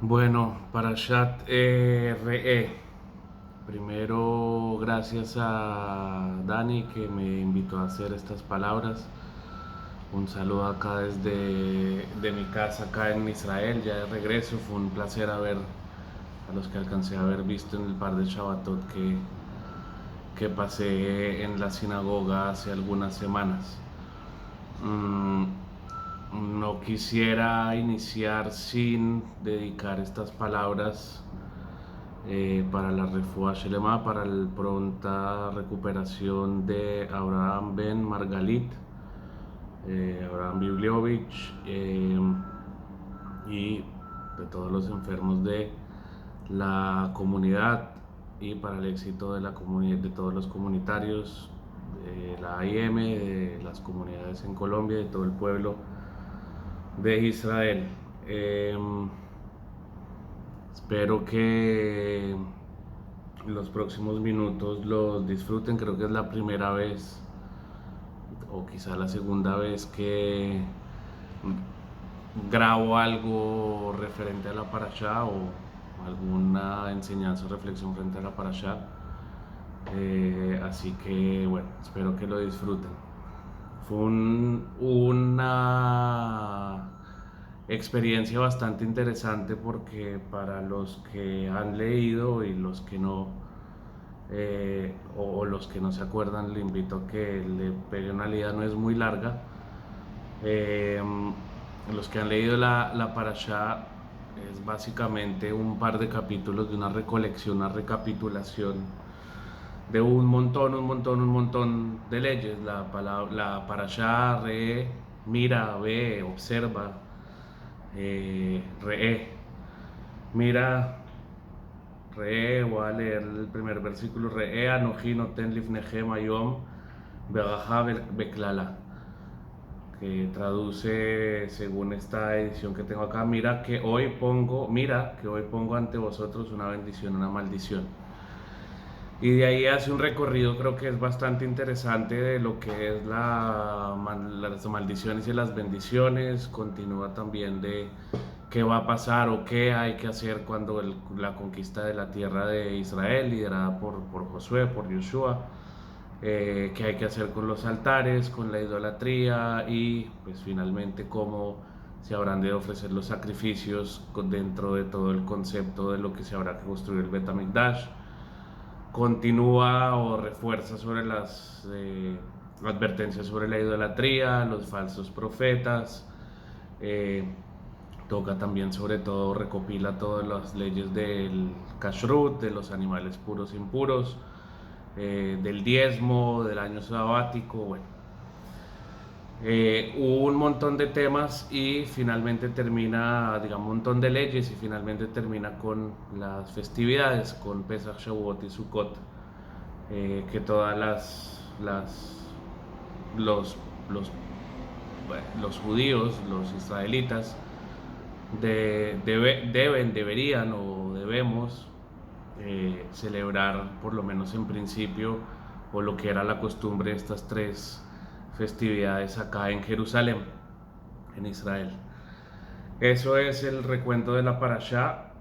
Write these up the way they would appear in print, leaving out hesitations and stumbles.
Bueno, Parashat Re'eh. Primero, gracias a Dani que me invitó a hacer estas palabras. Un saludo acá desde de mi casa acá en Israel, ya de regreso. Fue un placer a los que alcancé a haber visto en el par de Shabbatot que pasé en la sinagoga hace algunas semanas. Mm, no quisiera iniciar sin dedicar estas palabras para la refuah shelema, para la pronta recuperación de Abraham Ben Margalit, Abraham Bibliovich, y de todos los enfermos de la comunidad, y para el éxito de la comunidad, de todos los comunitarios de la AIM, de las comunidades en Colombia, de todo el pueblo de Israel. Espero que los próximos minutos los disfruten. Creo que es la primera vez o quizá la segunda vez que grabo algo referente a la parashá o alguna enseñanza o reflexión frente a la parashá. Así que bueno, espero que lo disfruten. Fue una experiencia bastante interesante porque para los que han leído y los que no, o los que no se acuerdan, le invito a que le peguen una leída, no es muy larga. Eh, los que han leído la Parashá es básicamente un par de capítulos de una recolección, una recapitulación de un montón de leyes. La Parashá mira, ve, observa, mira, voy a leer el primer versículo. Anoji noten lifnechem hayom beraja beklala, que traduce, según esta edición que tengo acá, mira que hoy pongo ante vosotros una bendición, una maldición. Y de ahí hace un recorrido, creo que es bastante interesante, de lo que es las maldiciones y las bendiciones. Continúa también de qué va a pasar o qué hay que hacer cuando la conquista de la tierra de Israel, liderada por Josué, por Yoshua. Qué hay que hacer con los altares, con la idolatría, y pues finalmente cómo se habrán de ofrecer los sacrificios dentro de todo el concepto de lo que se habrá que construir el Bet HaMikdash. Continúa o refuerza sobre las advertencias sobre la idolatría, los falsos profetas. eh, Toca también, sobre todo, recopila todas las leyes del kashrut, de los animales puros e impuros, del diezmo, del año sabático. Bueno, un montón de temas, y finalmente termina, digamos, un montón de leyes, y finalmente termina con las festividades, con Pesach, Shavuot y Sukkot, que todas los, los, los judíos, los israelitas, deberían o debemos celebrar, por lo menos en principio, o lo que era la costumbre de estas tres festividades acá en Jerusalén, en Israel. Eso es el recuento de la Parashá,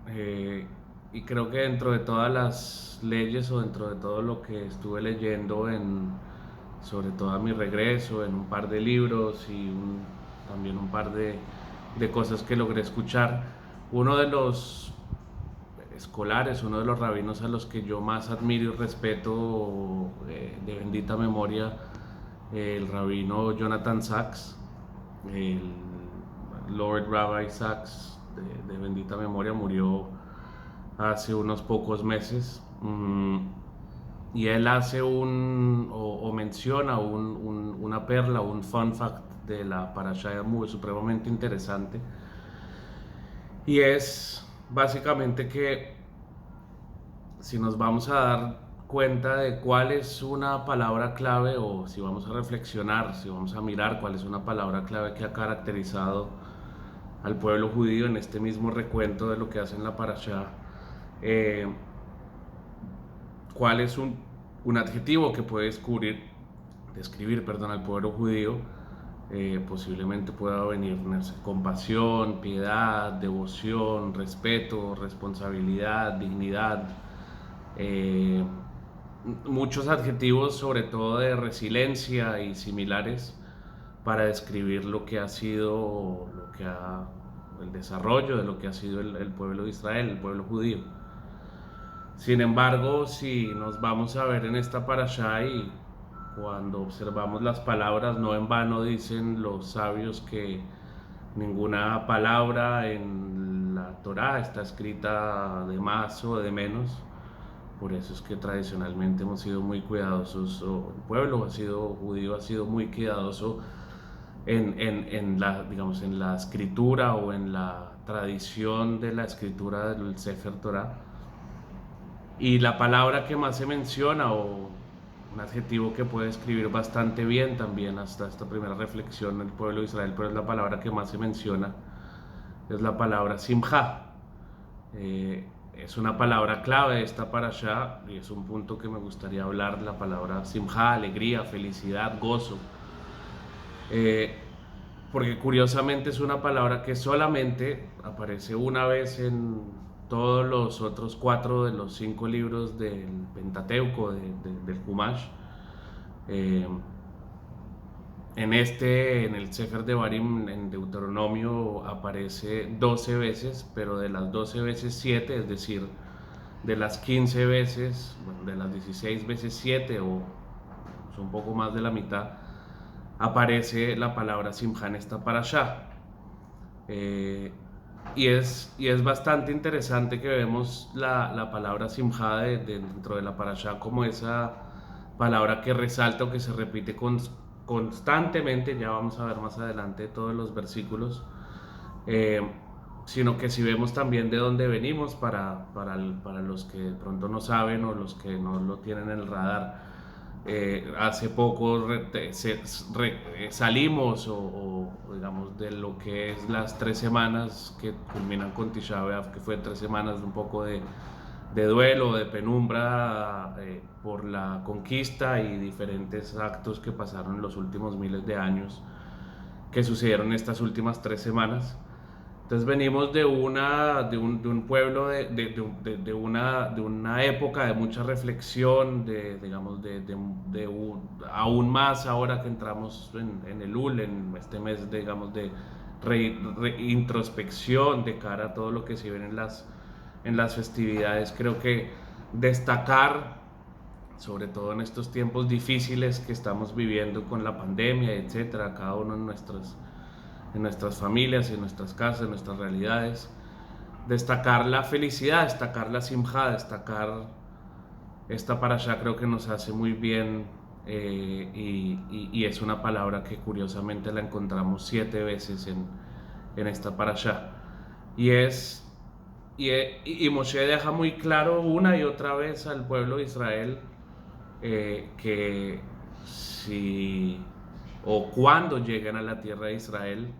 y creo que dentro de todas las leyes, o dentro de todo lo que estuve leyendo, sobre todo a mi regreso, en un par de libros y también un par de cosas que logré escuchar, uno de los escolares, uno de los rabinos a los que yo más admiro y respeto, de bendita memoria, el rabino Jonathan Sacks, el Lord Rabbi Sacks, de bendita memoria, murió hace unos pocos meses. Y él hace o menciona una perla, un fun fact de la parashá muy supremamente interesante, y es básicamente que, si nos vamos a dar cuenta de cuál es una palabra clave, o si vamos a reflexionar, si vamos a mirar cuál es una palabra clave que ha caracterizado al pueblo judío en este mismo recuento de lo que hace en la parashá, eh, cuál es un adjetivo que puede describir, al pueblo judío, posiblemente pueda venir, no sé, compasión, piedad, devoción, respeto, responsabilidad, dignidad, eh, muchos adjetivos, sobre todo de resiliencia y similares, para describir lo que ha sido, el desarrollo de lo que ha sido el pueblo de Israel, el pueblo judío. Sin embargo, si nos vamos a ver en esta parashá y cuando observamos las palabras, no en vano dicen los sabios que ninguna palabra en la Torá está escrita de más o de menos. Por eso es que tradicionalmente hemos sido muy cuidadosos, o el pueblo judío ha sido muy cuidadoso digamos, en la escritura o en la tradición de la escritura del Sefer Torah. Y la palabra que más se menciona, o un adjetivo que puede escribir bastante bien también hasta esta primera reflexión del pueblo de Israel, pero es la palabra que más se menciona, es la palabra simja. Es una palabra clave de esta parashá y es un punto que me gustaría hablar, la palabra simja, alegría, felicidad, gozo. Porque curiosamente es una palabra que solamente aparece una vez en todos los otros 4 de los 5 libros del Pentateuco, del Humash. En el Sefer de Barim, en Deuteronomio, aparece 12 veces, pero de las 12 veces 7, es decir, de las 15 veces, bueno, de las 16 veces 7, o un poco más de la mitad, aparece la palabra simja en esta parashá. Y es bastante interesante que vemos la palabra simja dentro de la parashá como esa palabra que resalta o que se repite constantemente, ya vamos a ver más adelante todos los versículos, sino que si vemos también de dónde venimos para los que de pronto no saben o los que no lo tienen en el radar. Hace poco salimos digamos de lo que es las 3 semanas que culminan con Tisha B'Av, que fue 3 semanas de un poco de duelo, de penumbra, por la conquista y diferentes actos que pasaron en los últimos miles de años, que sucedieron estas últimas 3 semanas. Entonces venimos de un pueblo, de una época de mucha reflexión, digamos, aún más ahora que entramos en el Elul, en este mes, digamos, de introspección de cara a todo lo que se ve en las festividades. Creo que destacar, sobre todo en estos tiempos difíciles que estamos viviendo con la pandemia, etcétera, cada uno en nuestras familias, en nuestras casas, en nuestras realidades, destacar la felicidad, destacar la simja, destacar esta parashá, creo que nos hace muy bien, y es una palabra que curiosamente la encontramos 7 veces en esta parashá, y Moshe deja muy claro una y otra vez al pueblo de Israel, que si o cuando lleguen a la tierra de Israel,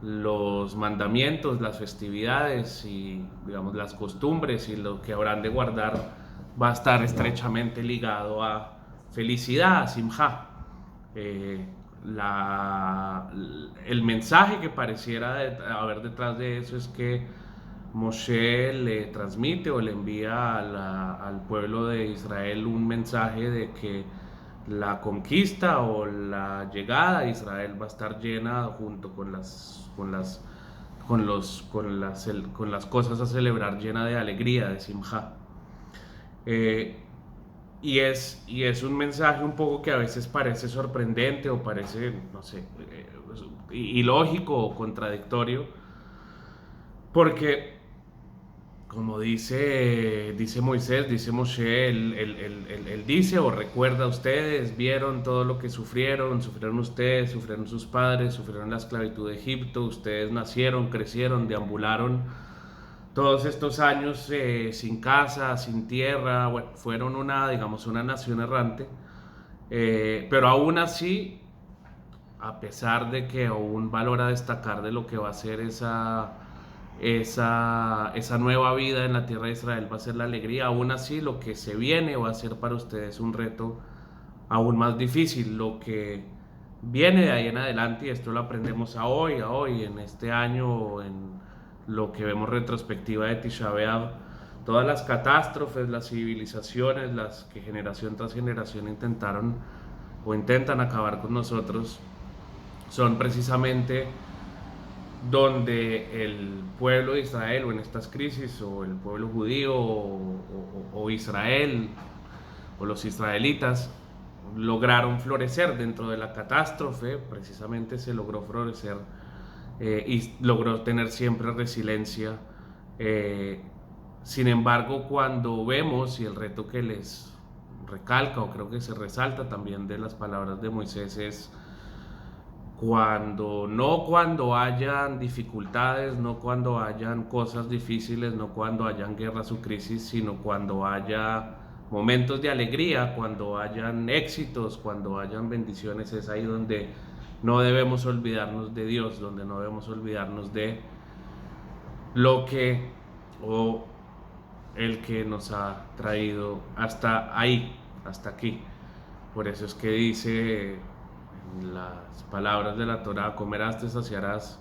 los mandamientos, las festividades y, digamos, las costumbres y lo que habrán de guardar va a estar estrechamente ligado a felicidad, a simja. El mensaje que pareciera haber detrás de eso es que Moshe le transmite o le envía al pueblo de Israel un mensaje de que la conquista o la llegada a Israel va a estar llena, junto con las cosas a celebrar, llena de alegría, de simja. Y es un mensaje un poco que a veces parece sorprendente o parece, no sé, ilógico o contradictorio, porque como dice Moisés, dice Moshe, él dice o recuerda: ustedes vieron todo lo que sufrieron ustedes, sufrieron sus padres, sufrieron la esclavitud de Egipto, ustedes nacieron, crecieron, deambularon todos estos años sin casa, sin tierra, bueno, fueron digamos, una nación errante, pero aún así, a pesar de que aún valora destacar de lo que va a ser esa nueva vida en la tierra de Israel, va a ser la alegría, aún así lo que se viene va a ser para ustedes un reto aún más difícil, lo que viene de ahí en adelante, y esto lo aprendemos a hoy, en este año, en lo que vemos retrospectiva de Tisha B'Av. Todas las catástrofes, las civilizaciones, las que generación tras generación intentaron o intentan acabar con nosotros, son precisamente donde el pueblo de Israel, o en estas crisis, o el pueblo judío, o Israel, o los israelitas, lograron florecer dentro de la catástrofe. Precisamente se logró florecer, y logró tener siempre resiliencia. Sin embargo, cuando vemos, y el reto que les recalca, o creo que se resalta también de las palabras de Moisés, es cuando hayan dificultades, no cuando hayan cosas difíciles, no cuando hayan guerras o crisis, sino cuando haya momentos de alegría, cuando hayan éxitos, cuando hayan bendiciones. Es ahí donde no debemos olvidarnos de Dios, donde no debemos olvidarnos de lo que, o el que nos ha traído hasta ahí, hasta aquí. Por eso es que dice en las palabras de la Torá: comerás, te saciarás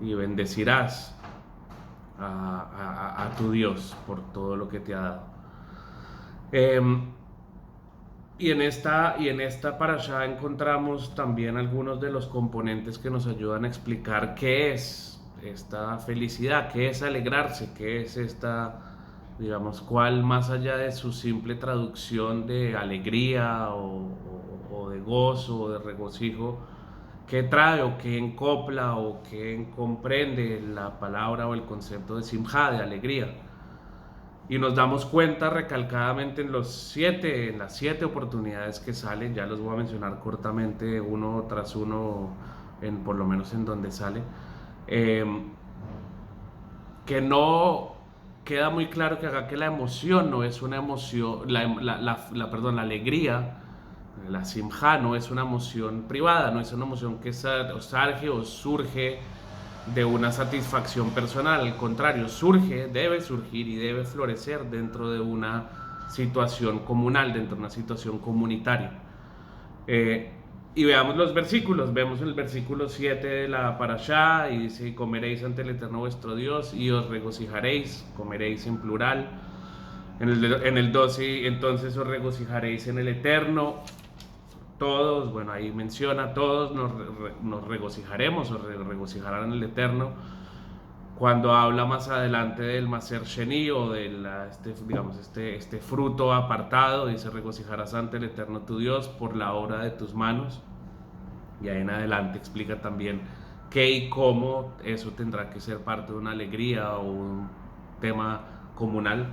y bendecirás a tu Dios por todo lo que te ha dado. Y en esta parashá encontramos también algunos de los componentes que nos ayudan a explicar qué es esta felicidad, qué es alegrarse, qué es esta, digamos, cuál, más allá de su simple traducción de alegría, o de gozo, o de regocijo, qué trae, o qué encopla, o qué comprende la palabra o el concepto de simjá, de alegría. Y nos damos cuenta recalcadamente en las siete oportunidades que salen. Ya los voy a mencionar cortamente uno tras uno, por lo menos en donde sale, eh, que no queda muy claro que acá, que la emoción no es una emoción, la alegría, la simja, no es una emoción privada, no es una emoción que surge o surge de una satisfacción personal. Al contrario, debe surgir y debe florecer dentro de una situación comunal, dentro de una situación comunitaria. Y veamos los versículos. Vemos el versículo 7 de la parashá, y dice: comeréis ante el Eterno vuestro Dios y os regocijaréis. Comeréis en plural. En el 12, entonces os regocijaréis en el Eterno. Todos, bueno, ahí menciona: todos nos regocijaremos, o regocijarán en el Eterno. Cuando habla más adelante del Maser Sheni, o de este fruto apartado, dice: regocijarás ante el Eterno tu Dios por la obra de tus manos. Y ahí en adelante explica también qué y cómo eso tendrá que ser parte de una alegría o un tema comunal.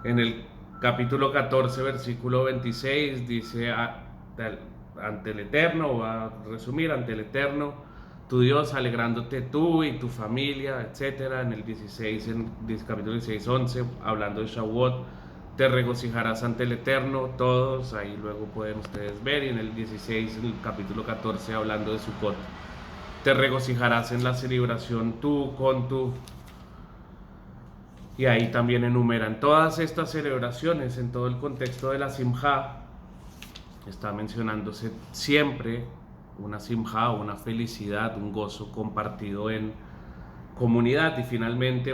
En el capítulo 14, versículo 26, dice: ante el Eterno, va a resumir, ante el Eterno tu Dios, alegrándote tú y tu familia, etc. En el 16, en capítulo 16, 11, hablando de Shavuot: te regocijarás ante el Eterno. Todos, ahí luego pueden ustedes ver. Y en el 16, en el capítulo 14, hablando de Sukkot: te regocijarás en la celebración tú con tu. Y ahí también enumeran todas estas celebraciones en todo el contexto de la simjá. Está mencionándose siempre una simjá, una felicidad, un gozo compartido en comunidad. Y finalmente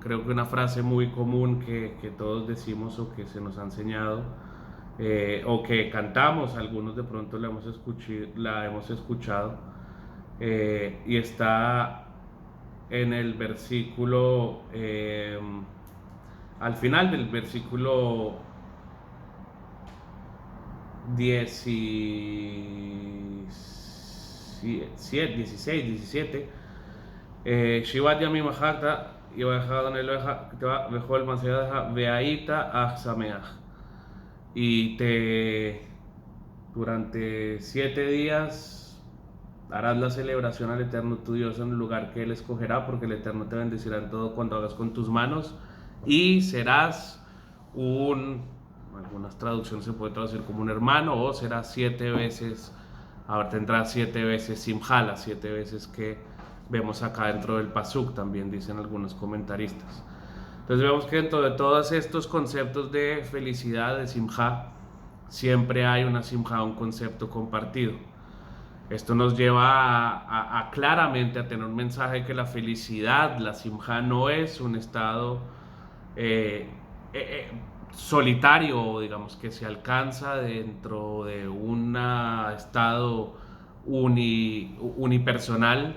creo que una frase muy común que todos decimos, o que se nos ha enseñado, o que cantamos, algunos de pronto la hemos escuchado, y está en el versículo, al final del versículo 16, 17: Shivat Yamim Achakta y Adon Eloheja Bechol Maseadeja Ve'aita Ach Sameach. Y durante 7 días harás la celebración al Eterno tu Dios en el lugar que Él escogerá, porque el Eterno te bendecirá en todo cuanto hagas con tus manos, y serás algunas traducciones se puede traducir como un hermano, o serás 7 veces, ahora tendrás 7 veces simjá, las 7 veces que vemos acá dentro del pasuk, también dicen algunos comentaristas. Entonces vemos que dentro de todos estos conceptos de felicidad, de simjá, siempre hay una simja, un concepto compartido. Esto nos lleva a claramente a tener un mensaje que la felicidad, la simja, no es un estado eh, eh, solitario, digamos, que se alcanza dentro de un estado unipersonal,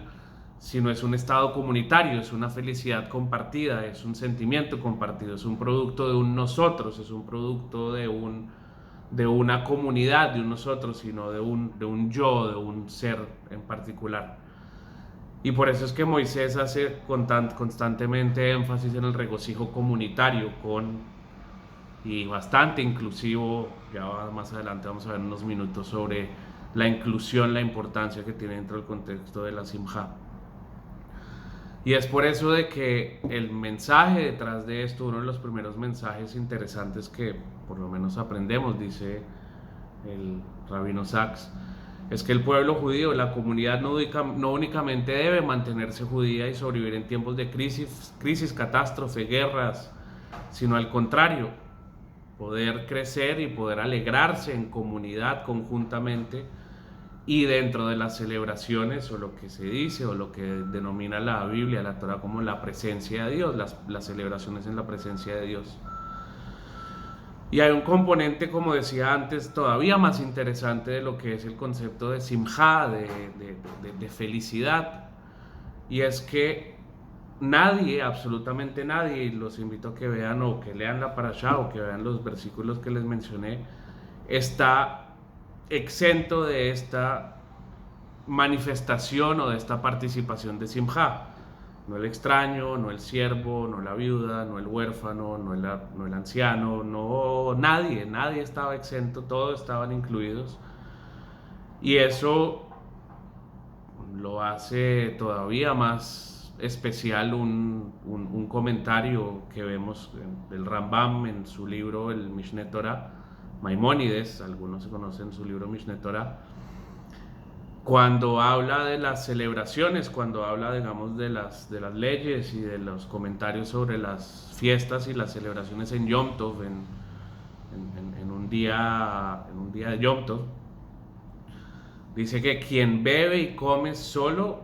sino es un estado comunitario, es una felicidad compartida, es un sentimiento compartido, es un producto de un nosotros, es un producto de una comunidad, de un nosotros, sino de un yo, de un ser en particular. Y por eso es que Moisés hace constantemente énfasis en el regocijo comunitario y bastante inclusivo. Ya más adelante vamos a ver unos minutos sobre la inclusión, la importancia que tiene dentro del contexto de la simja. Y es por eso de que el mensaje detrás de esto, uno de los primeros mensajes interesantes que por lo menos aprendemos, dice el rabino Sachs, es que el pueblo judío, la comunidad no únicamente debe mantenerse judía y sobrevivir en tiempos de crisis, catástrofe, guerras, sino al contrario, poder crecer y poder alegrarse en comunidad conjuntamente y dentro de las celebraciones o lo que se dice o lo que denomina la Biblia, la Torah, como la presencia de Dios, las celebraciones en la presencia de Dios. Y hay un componente, como decía antes, todavía más interesante de lo que es el concepto de simja, de felicidad. Y es que nadie, absolutamente nadie, y los invito a que vean o que lean la parashá o que vean los versículos que les mencioné, está exento de esta manifestación o de esta participación de simja. No el extraño, no el siervo, no la viuda, no el huérfano, no el anciano, no nadie estaba exento, todos estaban incluidos. Y eso lo hace todavía más especial un comentario que vemos del Rambam en su libro, el Mishneh Torah, Maimónides, algunos se conocen su libro Mishneh Torah, cuando habla de las celebraciones, cuando habla, digamos, de las leyes y de los comentarios sobre las fiestas y las celebraciones en Yom Tov, en un día de Yom Tov, dice que quien bebe y come solo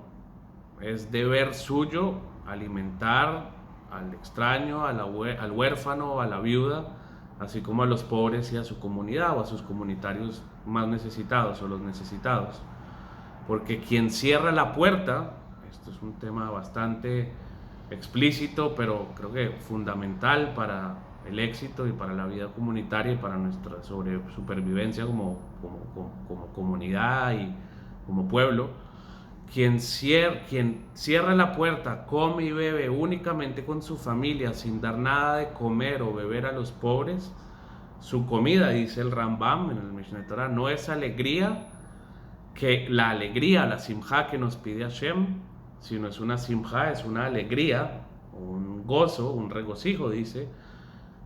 es deber suyo alimentar al extraño, al huérfano, a la viuda, así como a los pobres y a su comunidad o a sus comunitarios más necesitados o los necesitados. Porque quien cierra la puerta, esto es un tema bastante explícito, pero creo que fundamental para el éxito y para la vida comunitaria y para nuestra supervivencia como comunidad y como pueblo. Quien cierra la puerta, come y bebe únicamente con su familia, sin dar nada de comer o beber a los pobres, su comida, dice el Rambam en el Mishneh Torah, no es alegría, la simja que nos pide Hashem, sino es una simja, es una alegría, un gozo, un regocijo, dice,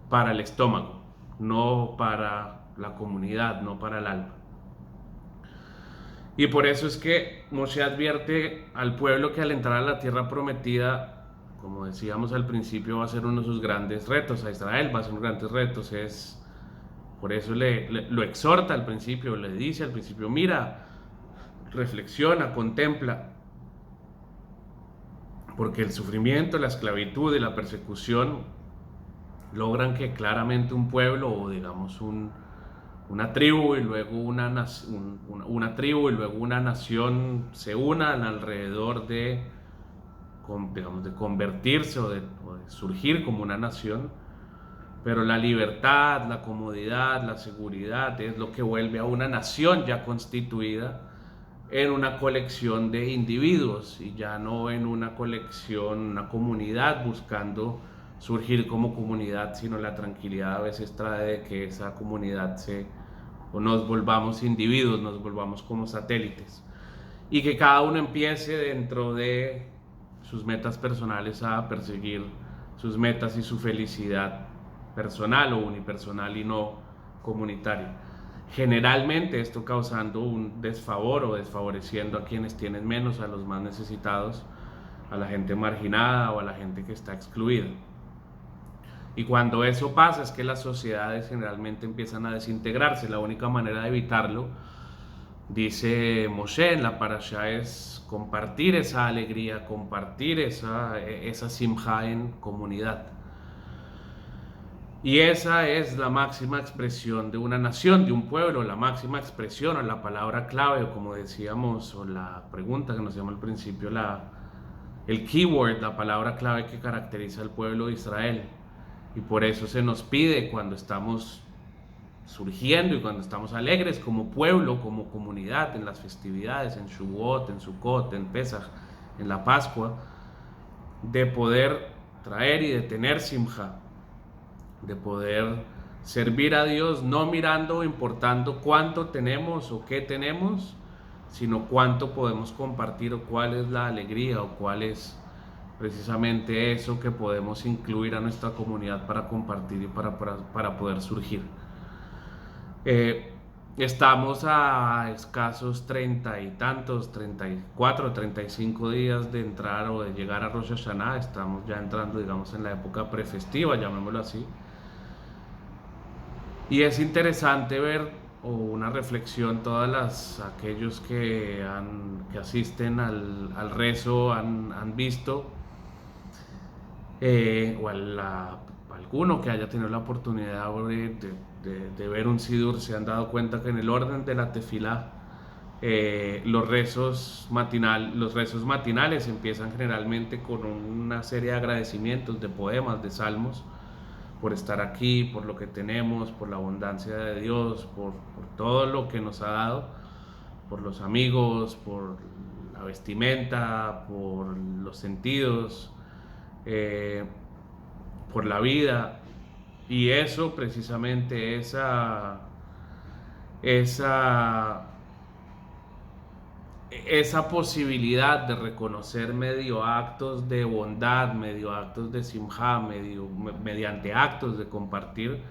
para el estómago, no para la comunidad, no para el alma. Y por eso es que Moshe advierte al pueblo que al entrar a la tierra prometida, como decíamos al principio, va a ser uno de sus grandes retos. A Israel va a ser unos grandes retos. Por eso lo exhorta al principio, le dice al principio, mira, reflexiona, contempla. Porque el sufrimiento, la esclavitud y la persecución logran que claramente un pueblo, o digamos una tribu y luego una tribu y luego una nación se unan alrededor digamos, de convertirse o de surgir como una nación, pero la libertad, la comodidad, la seguridad es lo que vuelve a una nación ya constituida en una colección de individuos y ya no en una colección, una comunidad buscando surgir como comunidad, sino la tranquilidad a veces trae de que esa comunidad o nos volvamos individuos, nos volvamos como satélites y que cada uno empiece dentro de sus metas personales a perseguir sus metas y su felicidad personal o unipersonal y no comunitaria. Generalmente esto causando un desfavor o desfavoreciendo a quienes tienen menos, a los más necesitados, a la gente marginada o a la gente que está excluida. Y cuando eso pasa es que las sociedades generalmente empiezan a desintegrarse. La única manera de evitarlo, dice Moshe en la parashá, es compartir esa alegría, compartir esa simja en comunidad. Y esa es la máxima expresión de una nación, de un pueblo, la máxima expresión, o la palabra clave, o como decíamos, o la pregunta que nos llama al principio, el keyword, la palabra clave que caracteriza al pueblo de Israel. Y por eso se nos pide cuando estamos surgiendo y cuando estamos alegres como pueblo, como comunidad, en las festividades, en Shavuot, en Sukkot, en Pesach, en la Pascua, de poder traer y de tener simja, de poder servir a Dios no mirando o importando cuánto tenemos o qué tenemos, sino cuánto podemos compartir o cuál es la alegría o cuál es precisamente eso que podemos incluir a nuestra comunidad para compartir y para poder surgir. Estamos a escasos 30 y tantos, 34, 35 días de entrar o de llegar a Rosh Hashanah. Estamos ya entrando, digamos, en la época prefestiva, llamémoslo así. Y es interesante ver, o una reflexión, aquellos que asisten al rezo han visto, o alguno que haya tenido la oportunidad de ver un sidur, se han dado cuenta que en el orden de la tefilá, los rezos matinales empiezan generalmente con una serie de agradecimientos, de poemas, de salmos, por estar aquí, por lo que tenemos, por la abundancia de Dios, por todo lo que nos ha dado, por los amigos, por la vestimenta, por los sentidos, por la vida. Y eso precisamente, esa posibilidad de reconocer medio actos de bondad, medio actos de simja, mediante actos de compartir,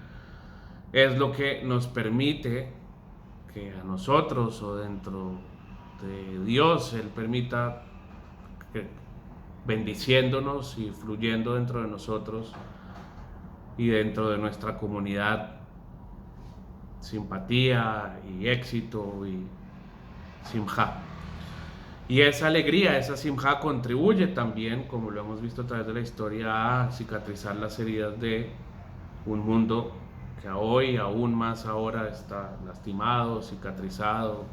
es lo que nos permite que a nosotros, o dentro de Dios, Él permita que, bendiciéndonos y fluyendo dentro de nosotros y dentro de nuestra comunidad, simpatía y éxito y simja. Y esa alegría, esa simja contribuye también, como lo hemos visto a través de la historia, a cicatrizar las heridas de un mundo que hoy, aún más ahora, está lastimado, cicatrizado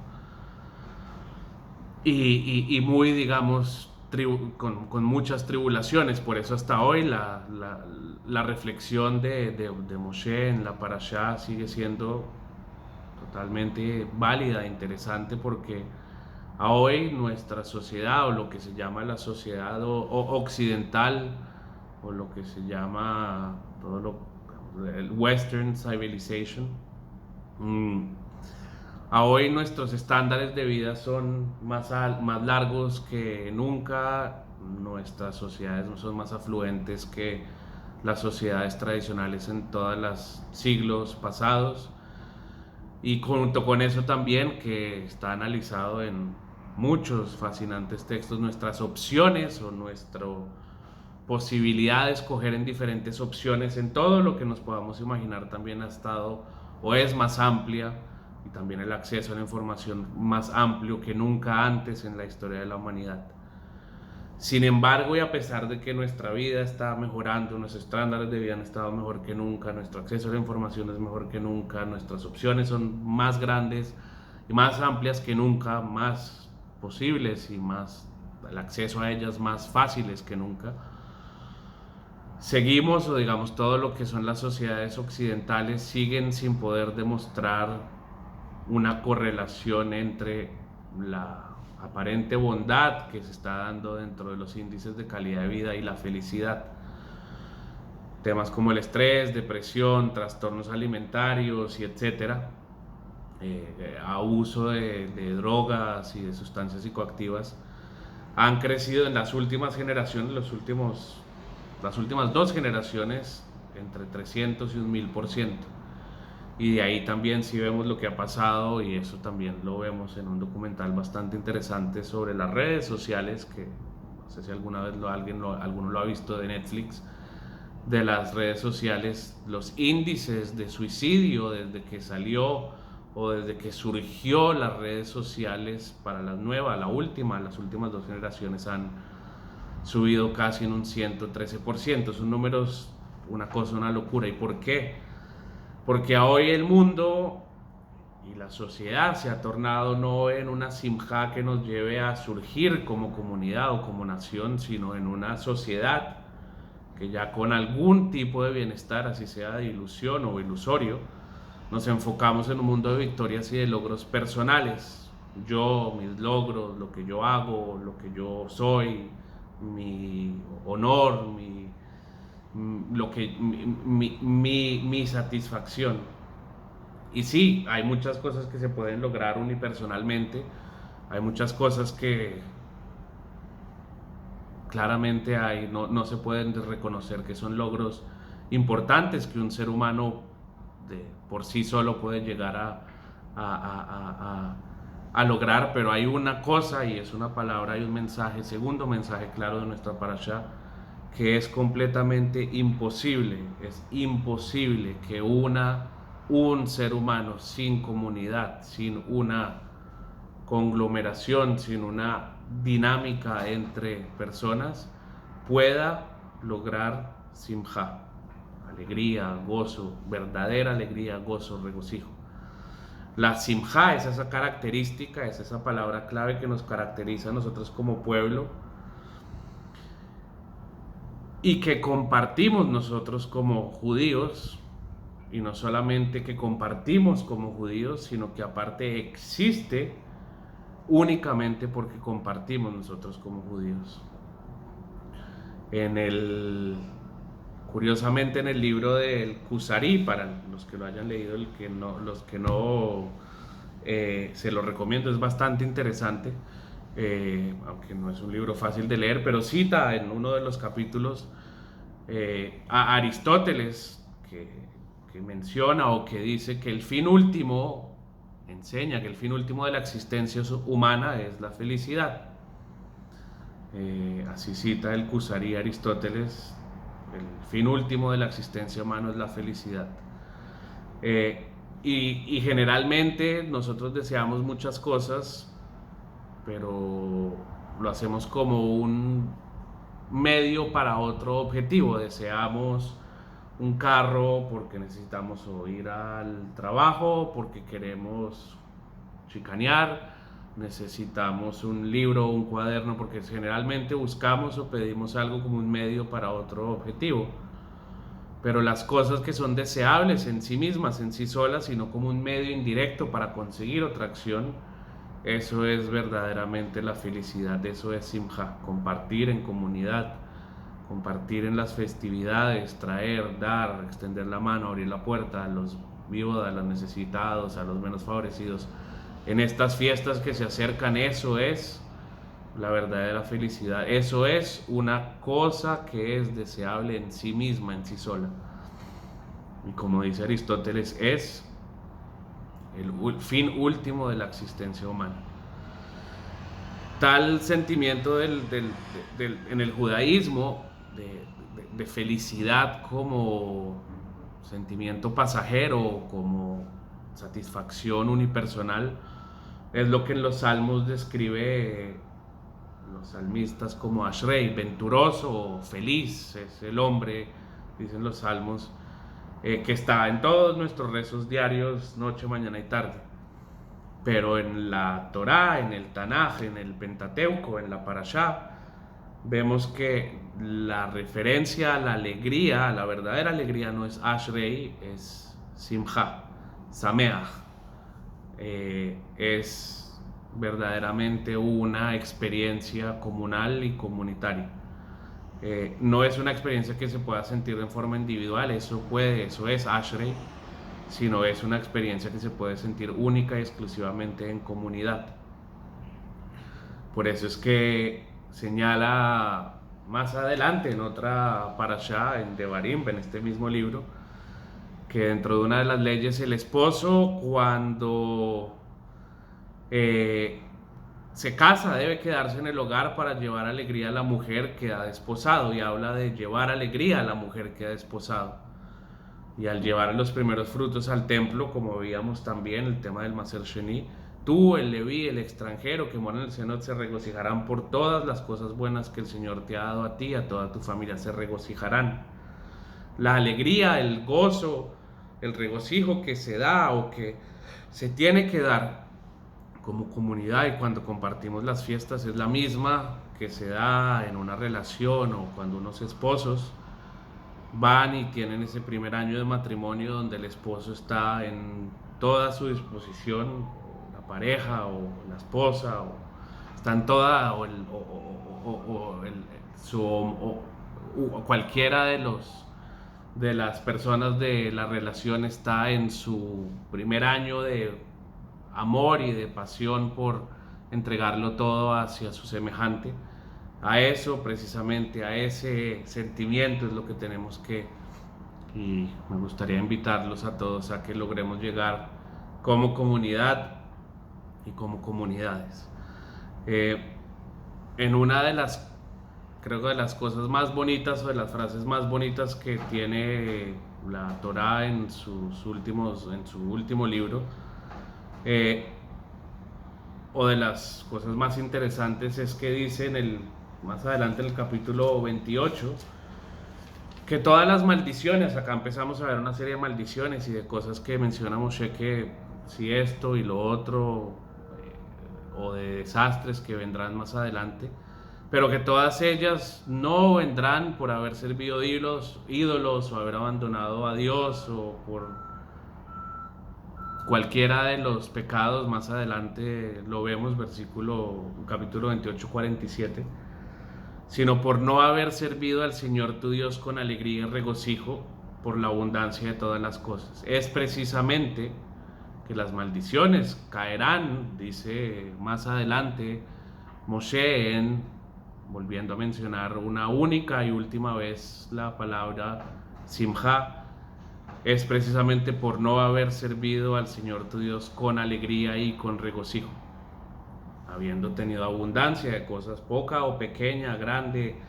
y muy, digamos, con muchas tribulaciones. Por eso hasta hoy la reflexión de Moshe en la parashá sigue siendo totalmente válida, interesante, porque a hoy nuestra sociedad, o lo que se llama la sociedad occidental, o lo que se llama el Western Civilization, a hoy nuestros estándares de vida son más largos que nunca, nuestras sociedades son más afluentes que las sociedades tradicionales en todos los siglos pasados, y junto con eso también, que está analizado en muchos fascinantes textos, nuestras opciones o nuestra posibilidad de escoger en diferentes opciones en todo lo que nos podamos imaginar también ha estado o es más amplia, y también el acceso a la información más amplio que nunca antes en la historia de la humanidad. Sin embargo, y a pesar de que nuestra vida está mejorando, nuestros estándares de vida han estado mejor que nunca, nuestro acceso a la información es mejor que nunca, nuestras opciones son más grandes y más amplias que nunca, más posibles, y el acceso a ellas más fáciles que nunca, seguimos, o digamos todo lo que son las sociedades occidentales, siguen sin poder demostrar una correlación entre la aparente bondad que se está dando dentro de los índices de calidad de vida y la felicidad. Temas como el estrés, depresión, trastornos alimentarios y etcétera, abuso de drogas y de sustancias psicoactivas, han crecido en las últimas generaciones, las últimas 2 generaciones, entre 300 y 1000%. Y de ahí también sí vemos lo que ha pasado, y eso también lo vemos en un documental bastante interesante sobre las redes sociales, que no sé si alguna vez alguno lo ha visto, de Netflix, de las redes sociales, los índices de suicidio desde que salió o desde que surgió las redes sociales para las últimas 2 generaciones han subido casi en un 113%. Son números, una cosa, una locura. ¿Y por qué? Porque hoy el mundo y la sociedad se ha tornado no en una simja que nos lleve a surgir como comunidad o como nación, sino en una sociedad que ya con algún tipo de bienestar, así sea de ilusión o ilusorio, nos enfocamos en un mundo de victorias y de logros personales. Yo, mis logros, lo que yo hago, lo que yo soy, mi honor, mi satisfacción. Y sí, hay muchas cosas que se pueden lograr unipersonalmente, hay muchas cosas que claramente no se pueden reconocer que son logros importantes que un ser humano por sí solo puede llegar a lograr, pero hay una cosa, y es una palabra y un mensaje, segundo mensaje claro de nuestra parashá, que es completamente imposible. Es imposible que un ser humano sin comunidad, sin una conglomeración, sin una dinámica entre personas, pueda lograr simja, alegría, gozo, verdadera alegría, gozo, regocijo. La simja es esa característica, es esa palabra clave que nos caracteriza a nosotros como pueblo y que compartimos nosotros como judíos, y no solamente que compartimos como judíos, sino que aparte existe únicamente porque compartimos nosotros como judíos. Curiosamente en el libro del Kuzari, para los que lo hayan leído, los que no, se lo recomiendo, es bastante interesante, aunque no es un libro fácil de leer, pero cita en uno de los capítulos a Aristóteles, que menciona o que dice que enseña que el fin último de la existencia humana es la felicidad. Así cita el Kuzari Aristóteles: el fin último de la existencia humana es la felicidad. Y generalmente nosotros deseamos muchas cosas, pero lo hacemos como un medio para otro objetivo. Deseamos un carro porque necesitamos ir al trabajo, porque queremos chicanear, necesitamos un libro o un cuaderno porque generalmente buscamos o pedimos algo como un medio para otro objetivo. Pero las cosas que son deseables en sí mismas, en sí solas, sino como un medio indirecto para conseguir otra acción, eso es verdaderamente la felicidad. Eso es simja, compartir en comunidad, compartir en las festividades, traer, dar, extender la mano, abrir la puerta a los viudas, a los necesitados, a los menos favorecidos. En estas fiestas que se acercan, eso es la verdadera felicidad. Eso es una cosa que es deseable en sí misma, en sí sola. Y como dice Aristóteles, es el fin último de la existencia humana. Tal sentimiento en el judaísmo de felicidad como sentimiento pasajero, como satisfacción unipersonal, es lo que en los salmos describe los salmistas como Ashrei, venturoso o feliz es el hombre, dicen los salmos, que está en todos nuestros rezos diarios, noche, mañana y tarde. Pero en la Torá, en el Tanaj, en el Pentateuco, en la Parashá, vemos que la referencia a la alegría, a la verdadera alegría, no es Ashrei, es Simcha, Sameach. Es verdaderamente una experiencia comunal y comunitaria. No es una experiencia que se pueda sentir de forma individual, eso es Ashrei, sino es una experiencia que se puede sentir única y exclusivamente en comunidad. Por eso es que señala más adelante en otra parashá, en Devarim, en este mismo libro, que dentro de una de las leyes el esposo, cuando se casa debe quedarse en el hogar para llevar alegría a la mujer que ha desposado, y habla de llevar alegría a la mujer que ha desposado. Y al llevar los primeros frutos al templo, como veíamos también el tema del Maser Sheni, tú, el Leví, el extranjero que mora en el seno, se regocijarán por todas las cosas buenas que el Señor te ha dado a ti y a toda tu familia, se regocijarán. La alegría, el gozo, el regocijo que se da o que se tiene que dar como comunidad y cuando compartimos las fiestas es la misma que se da en una relación o cuando unos esposos van y tienen ese primer año de matrimonio donde el esposo está en toda su disposición, la pareja o la esposa, o está en toda, o cualquiera de las personas de la relación está en su primer año de amor y de pasión por entregarlo todo hacia su semejante. A eso, precisamente, a ese sentimiento es lo que tenemos que, y me gustaría invitarlos a todos a que logremos llegar como comunidad y como comunidades. En una de las, creo que de las cosas más bonitas o de las frases más bonitas que tiene la Torá en su último libro, o de las cosas más interesantes, es que dice más adelante en el capítulo 28, que todas las maldiciones, acá empezamos a ver una serie de maldiciones y de cosas que menciona Moshe, que si esto y lo otro, o de desastres que vendrán más adelante, pero que todas ellas no vendrán por haber servido ídolos o haber abandonado a Dios o por cualquiera de los pecados. Más adelante lo vemos, capítulo 28, 47, sino por no haber servido al Señor tu Dios con alegría y regocijo por la abundancia de todas las cosas. Es precisamente que las maldiciones caerán, dice más adelante Moshe, volviendo a mencionar una única y última vez la palabra Simha, es precisamente por no haber servido al Señor tu Dios con alegría y con regocijo, habiendo tenido abundancia de cosas, poca o pequeña, grande,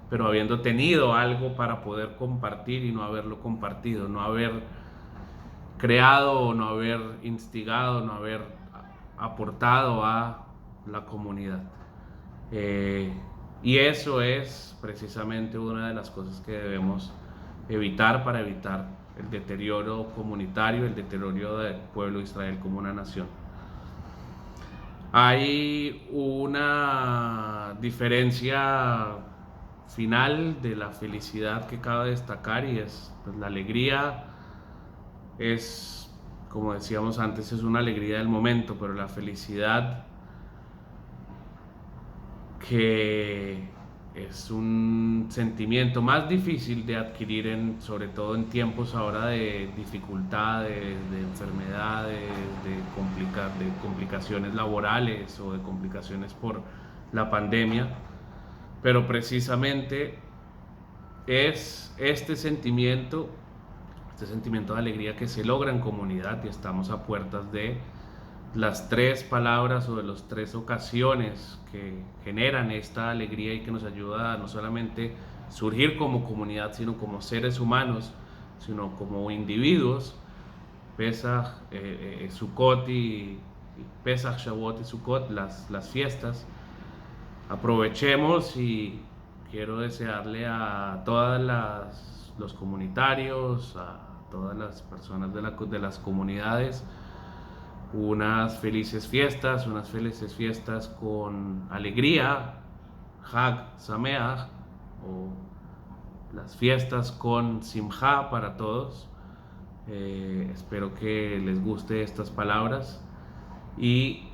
pero habiendo tenido algo para poder compartir y no haberlo compartido, no haber creado, no haber instigado, no haber aportado a la comunidad. Y eso es precisamente una de las cosas que debemos evitar para evitar el deterioro comunitario, el deterioro del pueblo de Israel como una nación. Hay una diferencia final de la felicidad que cabe destacar, y es pues, la alegría es, como decíamos antes, es una alegría del momento, pero la felicidad, que es un sentimiento más difícil de adquirir, sobre todo en tiempos ahora de dificultad, de enfermedad, de complicaciones laborales o de complicaciones por la pandemia, pero precisamente es este sentimiento de alegría que se logra en comunidad, y estamos a puertas de las tres palabras o de las tres ocasiones que generan esta alegría y que nos ayuda a no solamente surgir como comunidad, sino como seres humanos, sino como individuos. Pesach, Sukkot y Pesach, Shavuot y Sukkot, las fiestas. Aprovechemos, y quiero desearle a todas los comunitarios, a todas las personas de las comunidades, unas felices fiestas con alegría, Hag Sameach, o las fiestas con Simha para todos. Espero que les guste estas palabras y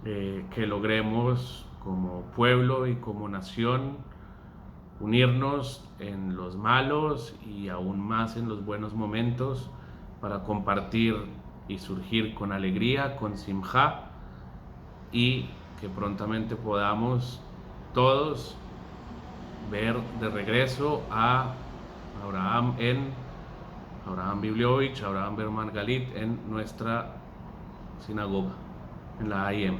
que logremos como pueblo y como nación unirnos en los malos y aún más en los buenos momentos para compartir y surgir con alegría, con Simha, y que prontamente podamos todos ver de regreso a Abraham Bibliovich, Abraham Berman Galit en nuestra sinagoga, en la AIM.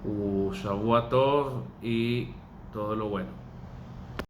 Shavua Tov y todo lo bueno.